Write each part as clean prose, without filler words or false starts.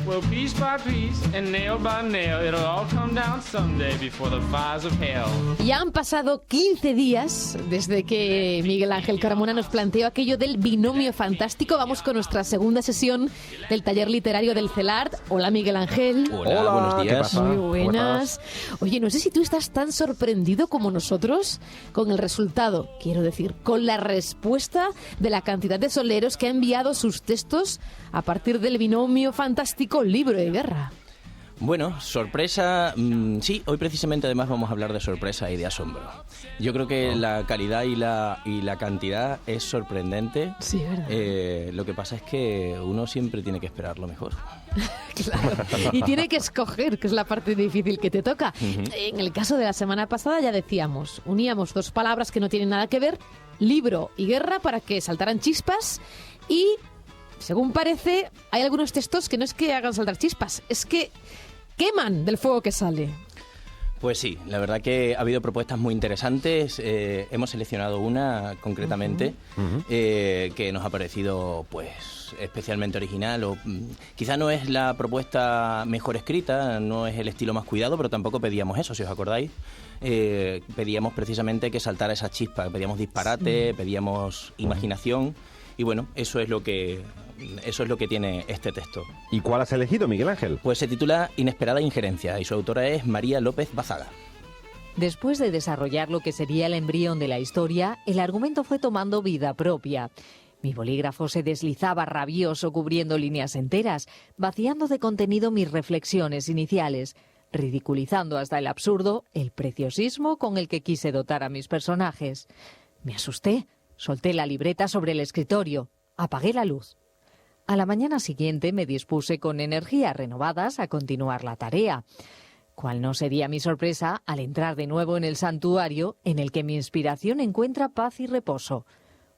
Well, piece by piece and nail by nail, it'll all come down someday before the fires of hell. Ya han pasado 15 días desde que Miguel Ángel Carmona nos planteó aquello del binomio fantástico. Vamos con nuestra segunda sesión del taller literario del CELART. Hola, Miguel Ángel. Hola, buenos días. ¿Qué pasa? Muy buenas. Oye, no sé si tú estás tan sorprendido como nosotros con el resultado, quiero decir, con la respuesta de la cantidad de soleros que ha enviado sus textos a partir del binomio fantástico Libro de Guerra. Bueno, sorpresa, sí, hoy precisamente además vamos a hablar de sorpresa y de asombro. Yo creo que la calidad y la cantidad es sorprendente. Sí, ¿verdad? Lo que pasa es que uno siempre tiene que esperar lo mejor. Claro, y tiene que escoger, que es la parte difícil que te toca. En el caso de la semana pasada ya decíamos, uníamos dos palabras que no tienen nada que ver, libro y guerra, para que saltaran chispas y, según parece, hay algunos textos que no es que hagan saltar chispas, es que queman del fuego que sale. Pues sí, la verdad que ha habido propuestas muy interesantes. Hemos seleccionado una concretamente que nos ha parecido pues especialmente original. Quizá no es la propuesta mejor escrita, no es el estilo más cuidado, pero tampoco pedíamos eso, si os acordáis. Pedíamos precisamente que saltara esa chispa, pedíamos disparate, pedíamos imaginación. Y bueno, eso es lo que tiene este texto. ¿Y cuál has elegido, Miguel Ángel? Pues se titula Inesperada injerencia y su autora es María López Bazaga. Después de desarrollar lo que sería el embrión de la historia, el argumento fue tomando vida propia. Mi bolígrafo se deslizaba rabioso cubriendo líneas enteras, vaciando de contenido mis reflexiones iniciales, ridiculizando hasta el absurdo el preciosismo con el que quise dotar a mis personajes. Me asusté. Solté la libreta sobre el escritorio, apagué la luz. A la mañana siguiente me dispuse con energías renovadas a continuar la tarea. ¿Cuál no sería mi sorpresa al entrar de nuevo en el santuario en el que mi inspiración encuentra paz y reposo?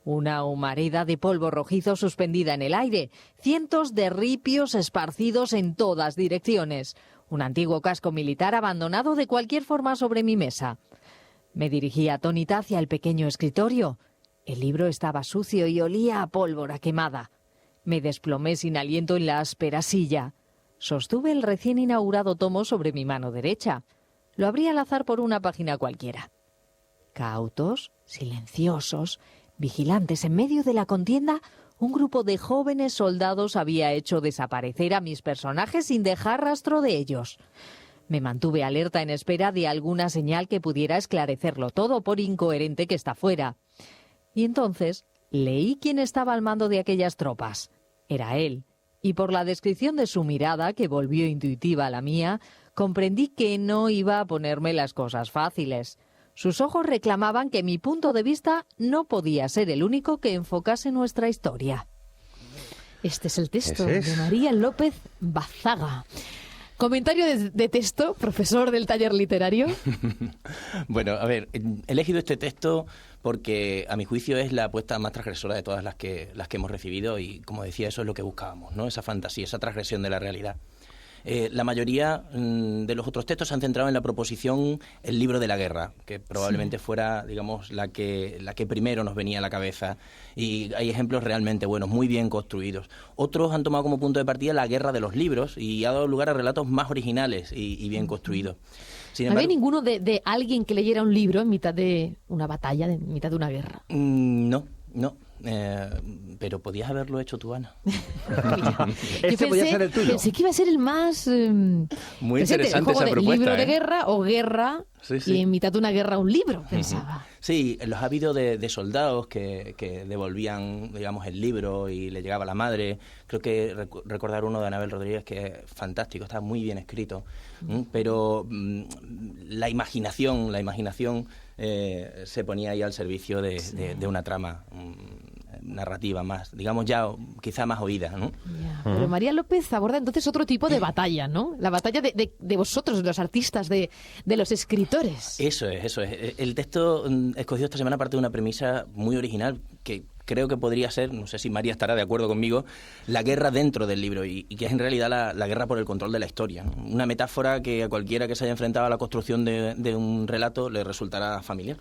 Una humareda de polvo rojizo suspendida en el aire, cientos de ripios esparcidos en todas direcciones, un antiguo casco militar abandonado de cualquier forma sobre mi mesa. Me dirigí atónita hacia el pequeño escritorio. El libro estaba sucio y olía a pólvora quemada. Me desplomé sin aliento en la áspera silla. Sostuve el recién inaugurado tomo sobre mi mano derecha. Lo abrí al azar por una página cualquiera. Cautos, silenciosos, vigilantes en medio de la contienda, un grupo de jóvenes soldados había hecho desaparecer a mis personajes sin dejar rastro de ellos. Me mantuve alerta en espera de alguna señal que pudiera esclarecerlo todo, por incoherente que está fuera. Y entonces leí quién estaba al mando de aquellas tropas. Era él, y por la descripción de su mirada, que volvió intuitiva a la mía, comprendí que no iba a ponerme las cosas fáciles. Sus ojos reclamaban que mi punto de vista no podía ser el único que enfocase nuestra historia. Este es el texto de María López Bazaga. Comentario de texto, profesor del taller literario. Bueno, a ver, he elegido este texto porque a mi juicio es la apuesta más transgresora de todas las que hemos recibido y, como decía, eso es lo que buscábamos, ¿no? Esa fantasía, esa transgresión de la realidad. La mayoría de los otros textos se han centrado en la proposición El libro de la guerra, que probablemente fuera, digamos, la que primero nos venía a la cabeza. Y hay ejemplos realmente buenos, muy bien construidos. Otros han tomado como punto de partida la guerra de los libros y ha dado lugar a relatos más originales y bien construidos. Sin embargo, ¿no había ninguno de alguien que leyera un libro en mitad de una batalla, en mitad de una guerra? No. Pero podías haberlo hecho tú, Ana. Este podía ser el tuyo. Pensé que iba a ser el más... Muy interesante el juego esa de propuesta. Libro de guerra o guerra, Sí. y en mitad de una guerra un libro, pensaba. Sí, los ha habido de soldados que devolvían, digamos, el libro y le llegaba a la madre. Creo que recordar uno de Anabel Rodríguez que es fantástico, está muy bien escrito. Pero la imaginación se ponía ahí al servicio de una trama narrativa más, digamos ya quizá más oída, ¿no? Ya, pero María López aborda entonces otro tipo de batalla, ¿no? La batalla de vosotros, de los artistas, de los escritores. Eso es. El texto escogido esta semana parte de una premisa muy original que creo que podría ser, no sé si María estará de acuerdo conmigo, la guerra dentro del libro y que es en realidad la guerra por el control de la historia, ¿no? Una metáfora que a cualquiera que se haya enfrentado a la construcción de un relato le resultará familiar.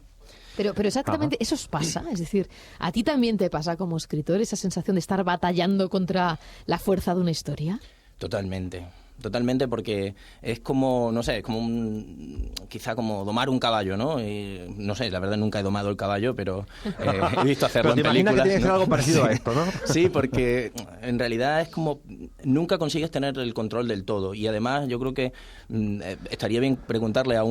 Pero exactamente eso os pasa, es decir, ¿a ti también te pasa como escritor esa sensación de estar batallando contra la fuerza de una historia? Totalmente, porque es como, no sé, es como quizá como domar un caballo, ¿no? Y, no sé, la verdad nunca he domado el caballo, pero he visto hacerlo en películas. Pero te imaginas que tiene que ser algo parecido a esto, ¿no? Sí, porque en realidad es como nunca consigues tener el control del todo, y además yo creo que estaría bien preguntarle a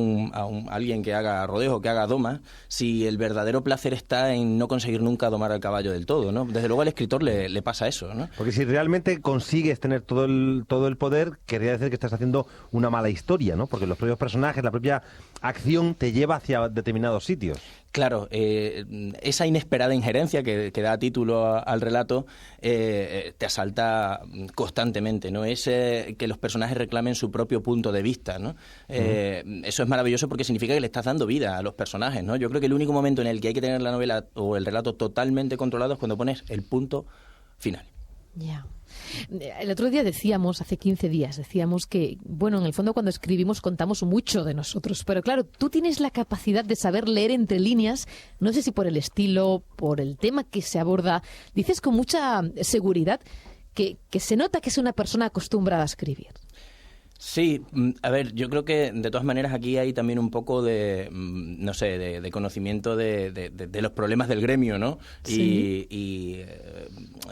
alguien que haga rodeo, que haga doma, si el verdadero placer está en no conseguir nunca domar al caballo del todo, ¿no? Desde luego al escritor le pasa eso, ¿no? Porque si realmente consigues tener todo el poder, querría decir que estás haciendo una mala historia, ¿no? Porque los propios personajes, la propia acción te lleva hacia determinados sitios. Claro, esa inesperada injerencia que da título al relato te asalta constantemente, ¿no? Es que los personajes reclamen su propio punto de vista, ¿no? Eso es maravilloso porque significa que le estás dando vida a los personajes, ¿no? Yo creo que el único momento en el que hay que tener la novela o el relato totalmente controlado es cuando pones el punto final. Ya. El otro día hace 15 días, decíamos que, bueno, en el fondo cuando escribimos contamos mucho de nosotros, pero claro, tú tienes la capacidad de saber leer entre líneas, no sé si por el estilo, por el tema que se aborda, dices con mucha seguridad que se nota que es una persona acostumbrada a escribir. Sí, a ver, yo creo que de todas maneras aquí hay también un poco de, no sé, de conocimiento de los problemas del gremio, ¿no? Sí. Y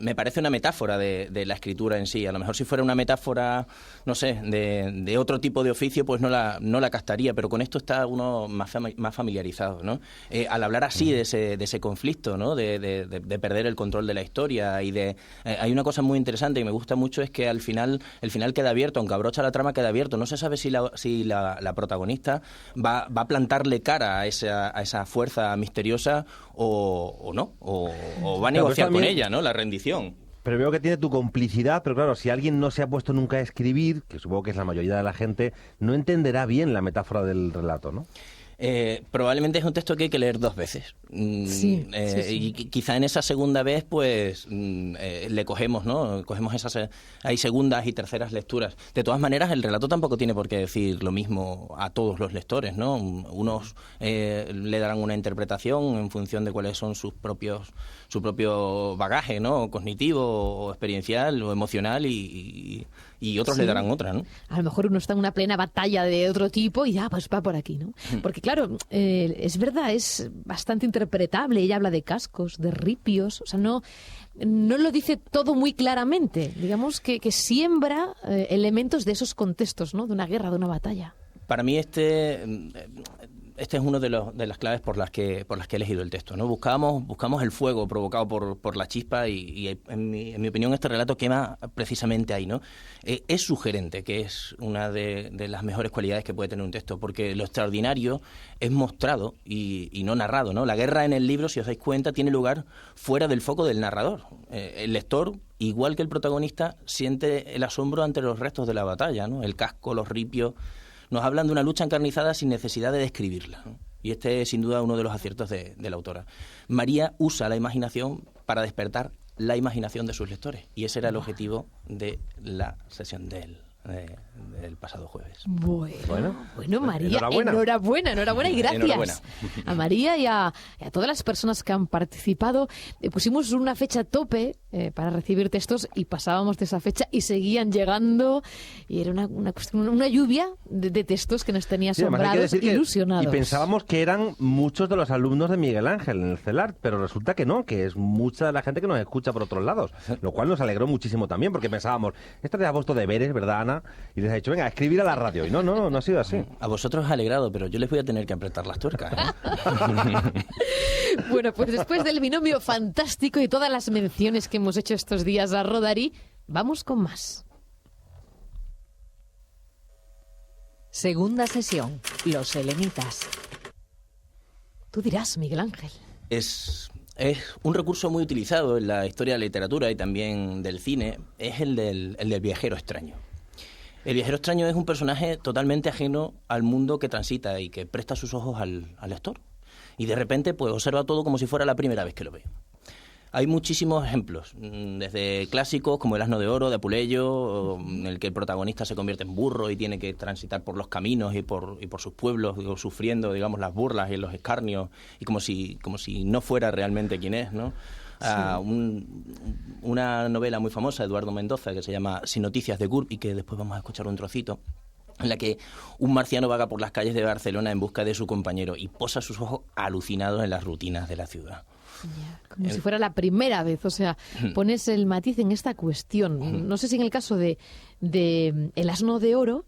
me parece una metáfora de la escritura en sí. A lo mejor si fuera una metáfora, no sé, de otro tipo de oficio, pues no la captaría, pero con esto está uno más familiarizado, ¿no? Al hablar así de ese conflicto, ¿no? De perder el control de la historia y hay una cosa muy interesante que me gusta mucho, es que al final, el final queda abierto, aunque abrocha la trama, queda abierto. No se sabe si la protagonista va a plantarle cara a esa fuerza misteriosa o no, o va a negociar con ella, ¿no? La rendición. Pero veo que tiene tu complicidad, pero claro, si alguien no se ha puesto nunca a escribir, que supongo que es la mayoría de la gente, no entenderá bien la metáfora del relato, ¿no? Probablemente es un texto que hay que leer 2 veces. Sí. Y quizá en esa segunda vez, pues, le cogemos, ¿no? Cogemos hay segundas y terceras lecturas. De todas maneras, el relato tampoco tiene por qué decir lo mismo a todos los lectores, ¿no? Unos le darán una interpretación en función de cuáles son su propio bagaje, ¿no? Cognitivo, o experiencial, o emocional, y otros le darán otra, ¿no? A lo mejor uno está en una plena batalla de otro tipo y ya, pues va por aquí, ¿no? Porque claro, es verdad, es bastante interpretable. Ella habla de cascos, de ripios, o sea, no lo dice todo muy claramente. Digamos que siembra elementos de esos contextos, ¿no? De una guerra, de una batalla. Para mí este es uno de las claves por las que he elegido el texto, ¿no? Buscamos el fuego provocado por la chispa y en mi opinión este relato quema precisamente ahí, ¿no? Es sugerente, que es una de las mejores cualidades que puede tener un texto, porque lo extraordinario es mostrado y no narrado, ¿no? La guerra en el libro, si os dais cuenta, tiene lugar fuera del foco del narrador. El lector, igual que el protagonista, siente el asombro ante los restos de la batalla, ¿no? El casco, los ripios. Nos hablan de una lucha encarnizada sin necesidad de describirla, ¿no? Y este es sin duda uno de los aciertos de la autora. María usa la imaginación para despertar la imaginación de sus lectores, y ese era el objetivo de la sesión del pasado jueves. Bueno, María, enhorabuena y gracias. Enhorabuena. A María y a todas las personas que han participado. Pusimos una fecha tope para recibir textos y pasábamos de esa fecha y seguían llegando, y era una lluvia de textos que nos tenía asombrados, ilusionados. Y pensábamos que eran muchos de los alumnos de Miguel Ángel en el CELART, pero resulta que no, que es mucha de la gente que nos escucha por otros lados, lo cual nos alegró muchísimo también, porque pensábamos, esto te ha puesto deberes, ¿verdad, Ana? Y les ha dicho, venga, a escribir a la radio. Y no ha sido así. A vosotros os ha alegrado, pero yo les voy a tener que apretar las tuercas, ¿eh? Bueno, pues después del binomio fantástico y todas las menciones que hemos hecho estos días a Rodari, vamos con más. Segunda sesión, los selenitas. Tú dirás, Miguel Ángel. Es un recurso muy utilizado en la historia de la literatura y también del cine, es el del viajero extraño. El viajero extraño es un personaje totalmente ajeno al mundo que transita y que presta sus ojos al lector. Y de repente pues observa todo como si fuera la primera vez que lo ve. Hay muchísimos ejemplos, desde clásicos como El asno de oro de Apuleyo, en el que el protagonista se convierte en burro y tiene que transitar por los caminos y por sus pueblos, sufriendo, digamos, las burlas y los escarnios, y como si no fuera realmente quien es, ¿no? a una novela muy famosa de Eduardo Mendoza que se llama Sin noticias de GURB y que después vamos a escuchar un trocito, en la que un marciano vaga por las calles de Barcelona en busca de su compañero y posa sus ojos alucinados en las rutinas de la ciudad. Como si fuera la primera vez, o sea, pones el matiz en esta cuestión. No sé si en el caso de El asno de oro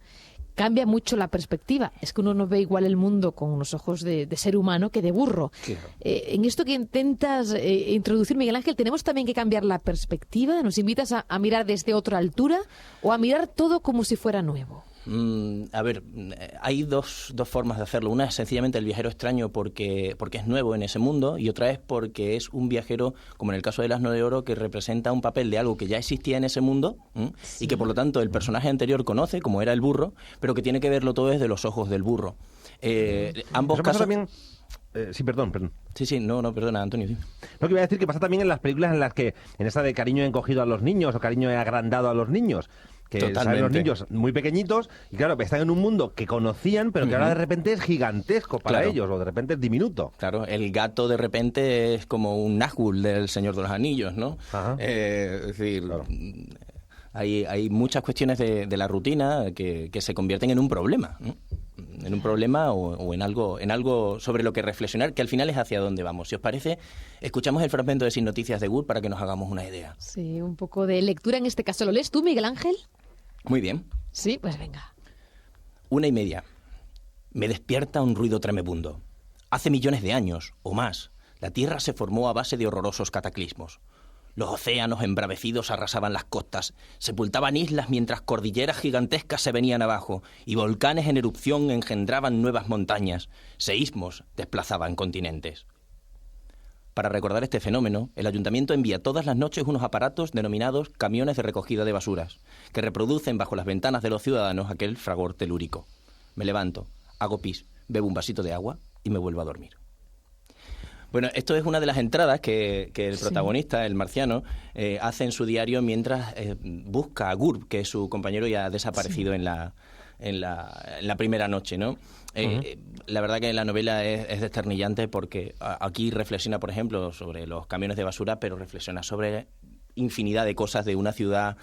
cambia mucho la perspectiva. Es que uno no ve igual el mundo con unos ojos de ser humano que de burro. Claro. En esto que intentas introducir, Miguel Ángel, ¿tenemos también que cambiar la perspectiva? ¿Nos invitas a mirar desde otra altura o a mirar todo como si fuera nuevo? A ver, hay dos formas de hacerlo. Una es sencillamente el viajero extraño porque es nuevo en ese mundo, y otra es porque es un viajero, como en el caso del asno de oro, que representa un papel de algo que ya existía en ese mundo y que por lo tanto el personaje anterior conoce, como era el burro, pero que tiene que verlo todo desde los ojos del burro. Ambos Eso pasa casos... también... sí, perdón. Sí, no, perdona, Antonio. Sí. No, que iba a decir que pasa también en las películas en las que, en esa de cariño encogido a los niños o cariño agrandado a los niños, que Totalmente. salen los niños muy pequeñitos y claro, están en un mundo que conocían, pero que ahora de repente es gigantesco para Claro. ellos, o de repente es diminuto. Claro, el gato de repente es como un Nazgûl del Señor de los Anillos, ¿no? Ajá. Es decir, Claro. hay muchas cuestiones de la rutina que se convierten en un problema, ¿no? En un problema o en algo sobre lo que reflexionar, que al final es hacia dónde vamos. Si os parece, escuchamos el fragmento de Sin noticias de GURB para que nos hagamos una idea. Sí, un poco de lectura en este caso. ¿Lo lees tú, Miguel Ángel? Muy bien. Sí, pues venga. 1:30. Me despierta un ruido tremebundo. Hace millones de años, o más, la Tierra se formó a base de horrorosos cataclismos. Los océanos embravecidos arrasaban las costas, sepultaban islas mientras cordilleras gigantescas se venían abajo y volcanes en erupción engendraban nuevas montañas, seísmos desplazaban continentes. Para recordar este fenómeno, el ayuntamiento envía todas las noches unos aparatos denominados camiones de recogida de basuras, que reproducen bajo las ventanas de los ciudadanos aquel fragor telúrico. Me levanto, hago pis, bebo un vasito de agua y me vuelvo a dormir. Bueno, esto es una de las entradas que el protagonista, el marciano, hace en su diario mientras busca a GURB, que es su compañero ya desaparecido en la primera noche, ¿no? La verdad que la novela es desternillante porque aquí reflexiona, por ejemplo, sobre los camiones de basura, pero reflexiona sobre infinidad de cosas de una ciudad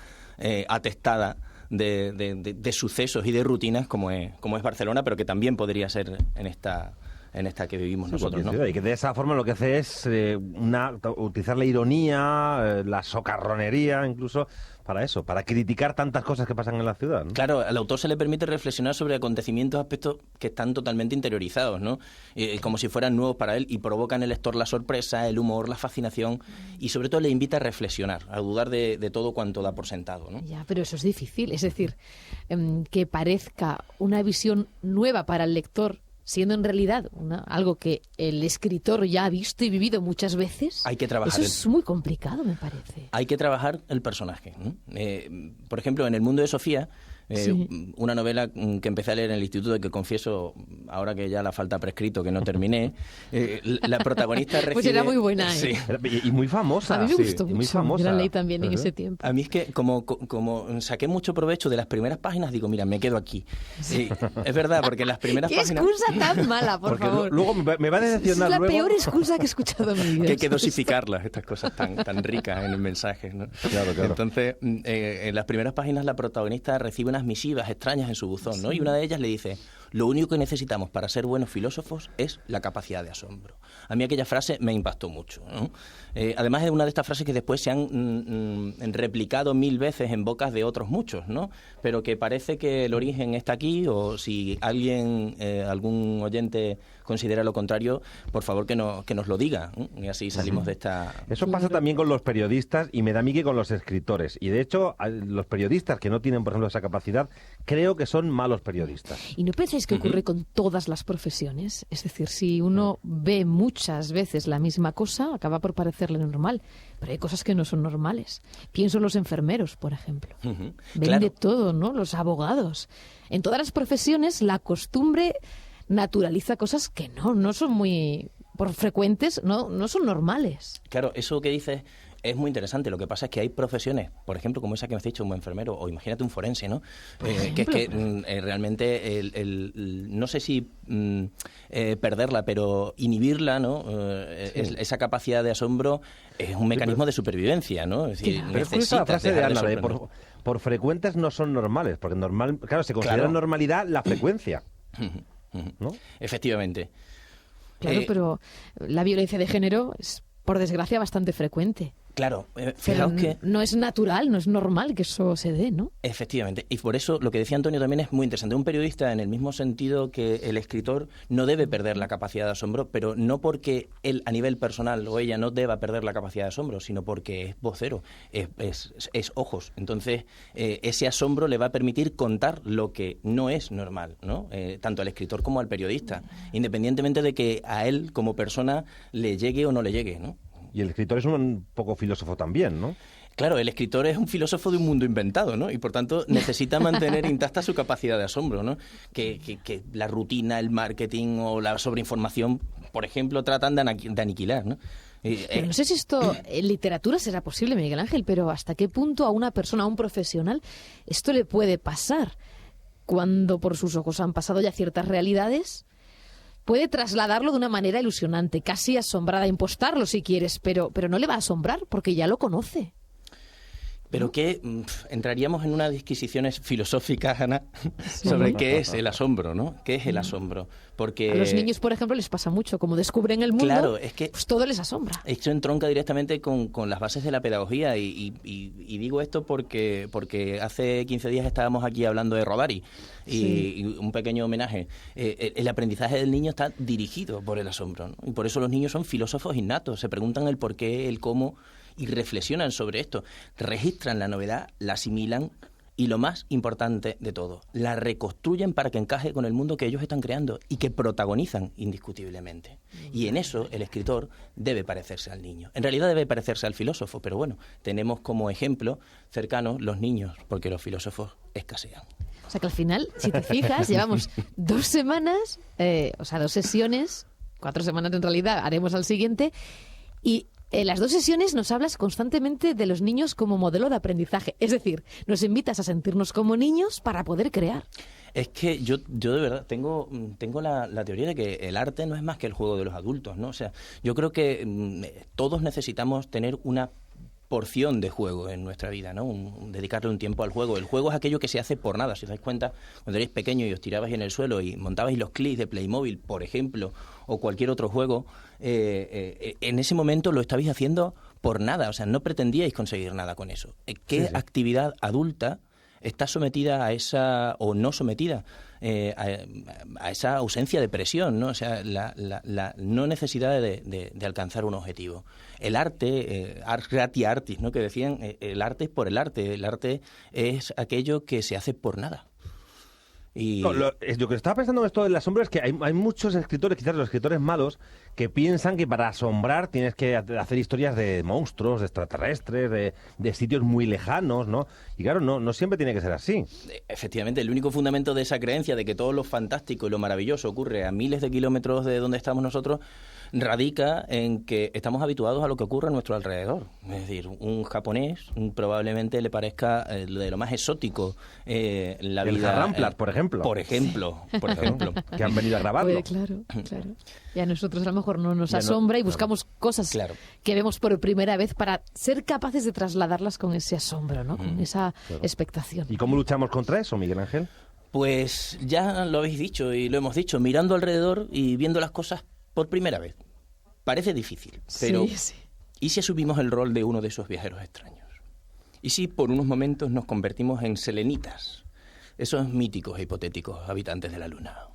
atestada de sucesos y de rutinas como es Barcelona, pero que también podría ser en esta que vivimos nosotros, ¿no? Y que de esa forma lo que hace es utilizar la ironía, la socarronería incluso, para eso, para criticar tantas cosas que pasan en la ciudad, ¿no? Claro, al autor se le permite reflexionar sobre acontecimientos, aspectos que están totalmente interiorizados, ¿no? Como si fueran nuevos para él y provocan en el lector la sorpresa, el humor, la fascinación y sobre todo le invita a reflexionar, a dudar de todo cuanto da por sentado, ¿no? Ya, pero eso es difícil, es decir, que parezca una visión nueva para el lector, siendo en realidad algo que el escritor ya ha visto y vivido muchas veces. Hay que trabajar. Eso es muy complicado, me parece. Hay que trabajar el personaje, ¿no? Por ejemplo, en El mundo de Sofía, una novela que empecé a leer en el instituto y que confieso, ahora que ya la falta prescrito, que no terminé, la protagonista recibe... Pues era muy buena, ¿eh? Sí. Y muy famosa. A mí me gustó mucho. Muy famosa. Yo la leí también en ese tiempo. A mí es que como saqué mucho provecho de las primeras páginas, digo, mira, me quedo aquí. Sí, es verdad, porque en las primeras ¡Qué páginas... excusa tan mala, por Porque favor! luego me va a Es decepcionar la luego. peor excusa que he escuchado en mi vida. Que hay que dosificarlas, estas cosas tan ricas en el mensaje, ¿no? Claro. Entonces, en las primeras páginas la protagonista recibe unas misivas extrañas en su buzón, ¿no? Y una de ellas le dice: lo único que necesitamos para ser buenos filósofos es la capacidad de asombro. A mí aquella frase me impactó mucho, ¿no? Además es una de estas frases que después se han replicado 1000 veces en bocas de otros muchos, ¿no? Pero que parece que el origen está aquí, o si algún oyente considera lo contrario, por favor que nos lo diga, ¿eh? Y así salimos de esta... Eso pasa también con los periodistas y me da a mí que con los escritores. Y de hecho, los periodistas que no tienen, por ejemplo, esa capacidad, creo que son malos periodistas. ¿Y no pensáis que ocurre con todas las profesiones? Es decir, si uno ve muchas veces la misma cosa, acaba por parecerle normal. Pero hay cosas que no son normales. Pienso en los enfermeros, por ejemplo. Ven Claro. de todo, ¿no? Los abogados. En todas las profesiones, la costumbre naturaliza cosas que no son muy... por frecuentes, no son normales. Claro, eso que dices Es muy interesante. Lo que pasa es que hay profesiones, por ejemplo, como esa que me has dicho, un enfermero, o imagínate un forense, ¿no? Que es que realmente no sé si perderla, pero inhibirla, ¿no? Esa capacidad de asombro es un mecanismo de supervivencia, ¿no? Es decir, Pero es curiosa la frase de dejar Ana, de sorprender. por frecuentes no son normales, porque claro, se considera Claro. normalidad la frecuencia, ¿no? Efectivamente. Claro, pero la violencia de género es, por desgracia, bastante frecuente. Claro, Pero fijaos que... no es natural, no es normal que eso se dé, ¿no? Efectivamente, y por eso lo que decía Antonio también es muy interesante. Un periodista, en el mismo sentido que el escritor, no debe perder la capacidad de asombro, pero no porque él a nivel personal o ella no deba perder la capacidad de asombro, sino porque es vocero, es ojos. Entonces, ese asombro le va a permitir contar lo que no es normal, ¿no? Tanto al escritor como al periodista, independientemente de que a él como persona le llegue o no le llegue, ¿no? Y el escritor es un poco filósofo también, ¿no? Claro, el escritor es un filósofo de un mundo inventado, ¿no? Y por tanto necesita mantener intacta su capacidad de asombro, ¿no? Que la rutina, el marketing o la sobreinformación, por ejemplo, tratan de aniquilar, ¿no? Pero no sé si esto en literatura será posible, Miguel Ángel, pero ¿hasta qué punto a una persona, a un profesional, esto le puede pasar cuando por sus ojos han pasado ya ciertas realidades? Puede trasladarlo de una manera ilusionante, casi asombrada, impostarlo si quieres, pero no le va a asombrar porque ya lo conoce. Pero que entraríamos en unas disquisiciones filosóficas, Ana, sobre qué es el asombro, ¿no? ¿Qué es el asombro? Porque A los niños, por ejemplo, les pasa mucho. Como descubren el mundo, claro, es que pues todo les asombra. esto entronca directamente con las bases de la pedagogía y digo esto porque hace 15 días estábamos aquí hablando de Rodari y un pequeño homenaje. El aprendizaje del niño está dirigido por el asombro, ¿no? Y por eso los niños son filósofos innatos, se preguntan el por qué, el cómo y reflexionan sobre esto, registran la novedad, la asimilan y lo más importante de todo, la reconstruyen para que encaje con el mundo que ellos están creando y que protagonizan indiscutiblemente. Y en eso el escritor debe parecerse al niño. En realidad debe parecerse al filósofo, pero bueno, tenemos como ejemplo cercanos los niños, porque los filósofos escasean. O sea que al final, si te fijas, llevamos 2 semanas, 2 sesiones, 4 semanas en realidad, haremos al siguiente, y en las 2 sesiones nos hablas constantemente de los niños como modelo de aprendizaje. Es decir, nos invitas a sentirnos como niños para poder crear. Es que yo de verdad tengo la teoría de que el arte no es más que el juego de los adultos, ¿no? O sea, yo creo que todos necesitamos tener una porción de juego en nuestra vida, ¿no? Dedicarle un tiempo al juego. El juego es aquello que se hace por nada. Si os dais cuenta, cuando erais pequeño y os tirabais en el suelo y montabais los clics de Playmobil, por ejemplo, o cualquier otro juego, en ese momento lo estabais haciendo por nada. O sea, no pretendíais conseguir nada con eso. ¿Qué actividad adulta está sometida a esa, o no sometida, a esa ausencia de presión, ¿no? O sea, la no necesidad de alcanzar un objetivo. El arte, ars gratia artis, ¿no? Que decían, el arte es por el arte es aquello que se hace por nada. Y... No, lo que estaba pensando en esto del asombro es que hay muchos escritores, quizás los escritores malos, que piensan que para asombrar tienes que hacer historias de monstruos, de extraterrestres, de sitios muy lejanos, ¿no? Y claro, no siempre tiene que ser así. Efectivamente, el único fundamento de esa creencia de que todo lo fantástico y lo maravilloso ocurre a miles de kilómetros de donde estamos nosotros radica en que estamos habituados a lo que ocurre a nuestro alrededor. Es decir, un japonés probablemente le parezca de lo más exótico la el vida. Ramplas, por ejemplo. Por ejemplo. Que han venido a grabarlo. Claro. Y a nosotros a lo mejor no nos asombra y buscamos cosas que vemos por primera vez para ser capaces de trasladarlas con ese asombro, ¿no? Con esa expectación. ¿Y cómo luchamos contra eso, Miguel Ángel? Pues ya lo habéis dicho y lo hemos dicho, mirando alrededor y viendo las cosas por primera vez. Parece difícil, pero Sí. ¿y si asumimos el rol de uno de esos viajeros extraños? ¿Y si por unos momentos nos convertimos en selenitas, esos míticos e hipotéticos habitantes de la Luna?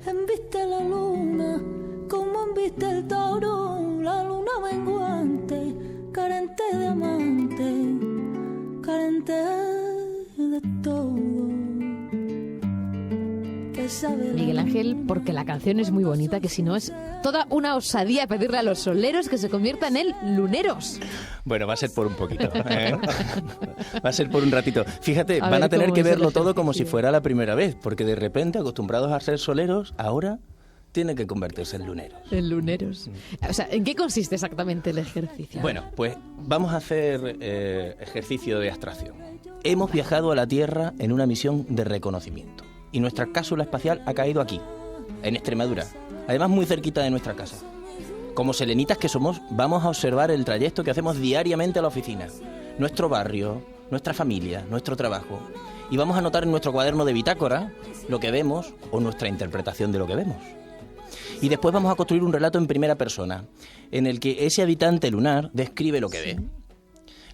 Enviste la luna como enviste el toro, la luna menguante, carente de amante, carente de todo. Miguel Ángel, porque la canción es muy bonita, que si no es toda una osadía pedirle a los soleros que se conviertan en luneros. Bueno, va a ser por un poquito, ¿eh? Va a ser por un ratito. Fíjate, van a tener cómo que es el verlo todo como si ejercicio. fuera la primera vez, porque de repente, acostumbrados a ser soleros, ahora tienen que convertirse en luneros. En luneros. O sea, ¿en qué consiste exactamente el ejercicio? Bueno, pues vamos a hacer ejercicio de abstracción. Hemos viajado a la Tierra en una misión de reconocimiento y nuestra cápsula espacial ha caído aquí, en Extremadura, además muy cerquita de nuestra casa. Como selenitas que somos, vamos a observar el trayecto que hacemos diariamente a la oficina, nuestro barrio, nuestra familia, nuestro trabajo, y vamos a anotar en nuestro cuaderno de bitácora lo que vemos o nuestra interpretación de lo que vemos. Y después vamos a construir un relato en primera persona, en el que ese habitante lunar describe lo que ve.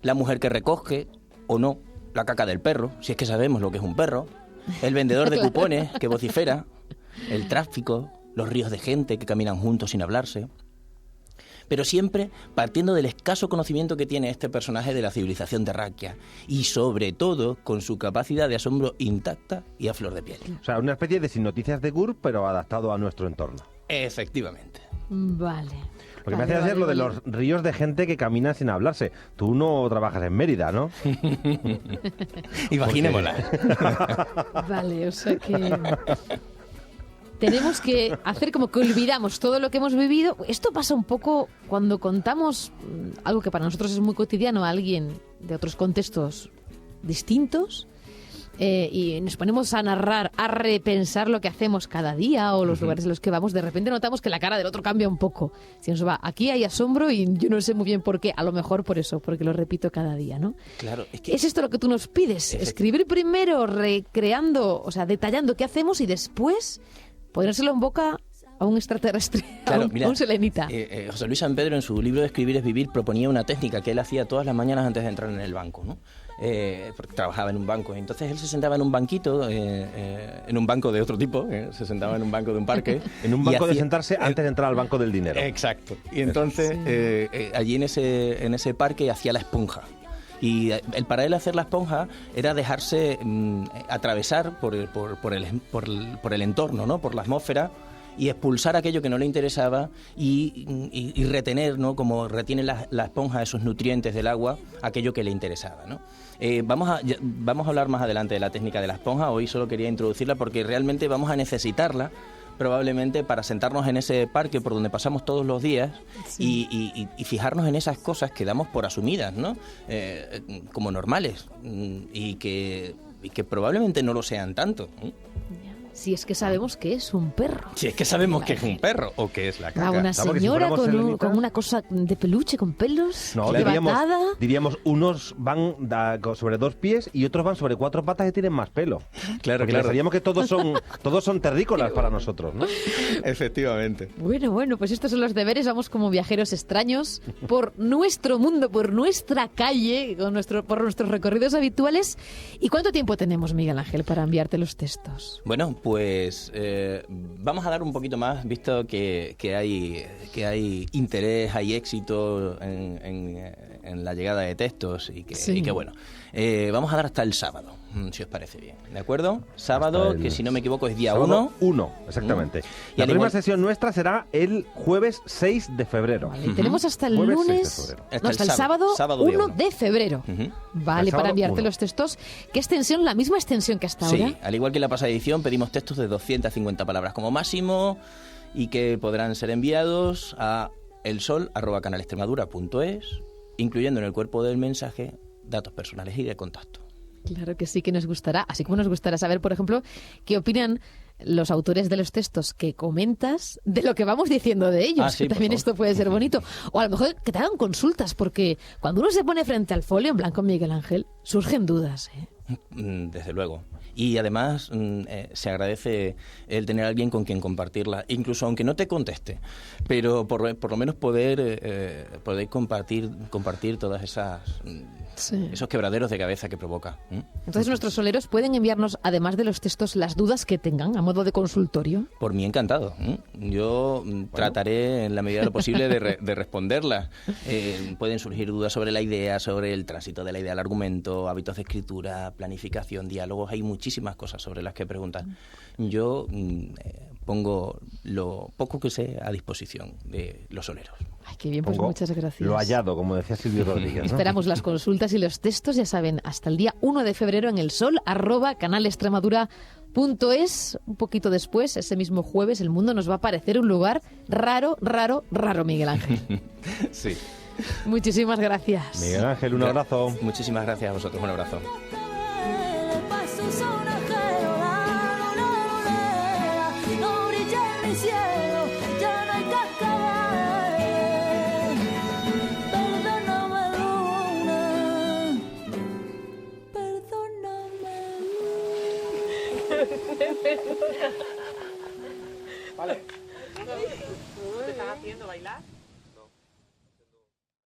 La mujer que recoge, o no, la caca del perro, si es que sabemos lo que es un perro, el vendedor de cupones que vocifera, el tráfico, los ríos de gente que caminan juntos sin hablarse. Pero siempre partiendo del escaso conocimiento que tiene este personaje de la civilización terráquea y sobre todo con su capacidad de asombro intacta y a flor de piel. O sea, una especie de Sin Noticias de GUR, pero adaptado a nuestro entorno. Efectivamente. Vale. Lo que me hace hacer lo de los ríos de gente que camina sin hablarse. Tú no trabajas en Mérida, ¿no? Imaginémosla. Vale, o sea que tenemos que hacer como que olvidamos todo lo que hemos vivido. Esto pasa un poco cuando contamos algo que para nosotros es muy cotidiano a alguien de otros contextos distintos. Y nos ponemos a narrar, a repensar lo que hacemos cada día o los lugares en los que vamos, de repente notamos que la cara del otro cambia un poco. Si nos va, aquí hay asombro y yo no sé muy bien por qué, a lo mejor por eso, porque lo repito cada día, ¿no? Claro, es que ¿Es esto lo que tú nos pides? Escribir primero, recreando, o sea, detallando qué hacemos y después ponérselo en boca a un extraterrestre, Claro, a un selenita. José Luis San Pedro en su libro de Escribir es Vivir proponía una técnica que él hacía todas las mañanas antes de entrar en el banco, ¿no? Porque trabajaba en un banco. Entonces él se sentaba en un banquito, en un banco de otro tipo, se sentaba en un banco de un parque. En un y banco de hacía- sentarse antes de entrar al banco del dinero. Exacto. Y entonces allí en ese parque hacía la esponja. Y para él hacer la esponja era dejarse atravesar por el entorno, ¿no? Por la atmósfera, y expulsar aquello que no le interesaba y retener, ¿no? Como retiene la esponja esos nutrientes del agua, aquello que le interesaba, ¿no? Vamos a hablar más adelante de la técnica de la esponja. Hoy solo quería introducirla porque realmente vamos a necesitarla probablemente para sentarnos en ese parque por donde pasamos todos los días y fijarnos en esas cosas que damos por asumidas, ¿no? Como normales y que probablemente no lo sean tanto. Si es que sabemos que es un perro. Si es que sabemos que es un perro o que es la Va caca. una Claro, porque si señora fuéramos selenitas- con una cosa de peluche, con pelos, No, levantada. diríamos unos van sobre 2 pies y otros van sobre 4 patas que tienen más pelo. Claro, Porque claro. pensaríamos que todos son terrícolas para nosotros, ¿no? Efectivamente. Bueno, pues estos son los deberes. Vamos como viajeros extraños por nuestro mundo, por nuestra calle, por nuestros recorridos habituales. ¿Y cuánto tiempo tenemos, Miguel Ángel, para enviarte los textos? Bueno, pues vamos a dar un poquito más, visto que hay interés, hay éxito en la llegada de textos y que bueno, vamos a dar hasta el sábado, si os parece bien, ¿de acuerdo? Sábado, Hasta el que si no me equivoco es día Sábado 1. 1, exactamente. Y La al próxima igual- sesión nuestra será el jueves 6 de febrero. Vale, tenemos hasta el Jueves 6 de lunes, febrero. no, hasta el sábado, sábado día 1 uno. de febrero. Ujú. Vale, El sábado para enviarte 1. los textos. ¿Qué extensión? ¿La misma extensión que hasta ahora? Sí, al igual que en la pasada edición, pedimos textos de 250 palabras como máximo y que podrán ser enviados a elsol@canalextremadura.es, incluyendo en el cuerpo del mensaje datos personales y de contacto. Claro que sí que nos gustará, así como nos gustará saber, por ejemplo, qué opinan los autores de los textos que comentas de lo que vamos diciendo de ellos, Sí, que por también favor. esto puede ser bonito. O a lo mejor que te hagan consultas, porque cuando uno se pone frente al folio en blanco, Miguel Ángel, surgen dudas, ¿eh? Desde luego. Y además se agradece el tener a alguien con quien compartirla, incluso aunque no te conteste, pero por lo menos poder compartir todas esos quebraderos de cabeza que provoca. Entonces nuestros soleros pueden enviarnos, además de los textos, las dudas que tengan a modo de consultorio. Por mí encantado. Yo trataré en la medida de lo posible de responderlas. Pueden surgir dudas sobre la idea, sobre el tránsito de la idea al argumento, hábitos de escritura, planificación, diálogos. Hay muchísimas muchísimas cosas sobre las que preguntar. Yo pongo lo poco que sé a disposición de los soleros. Ay, qué bien, pues Pongo muchas gracias. Lo hallado, como decía Silvio Rodríguez, ¿no? Esperamos las consultas y los textos, ya saben, hasta el día 1 de febrero en El Sol, @canalextremadura.es. Un poquito después, ese mismo jueves, el mundo nos va a parecer un lugar raro, raro, raro, Miguel Ángel. Sí. Muchísimas gracias. Miguel Ángel, un abrazo. Muchísimas gracias a vosotros. Un abrazo. De paso sonajero, la luna lunera no brilla en mi cielo, ya no hay cascabel. Perdóname, luna, perdóname. Vale. ¿Te estás haciendo bailar?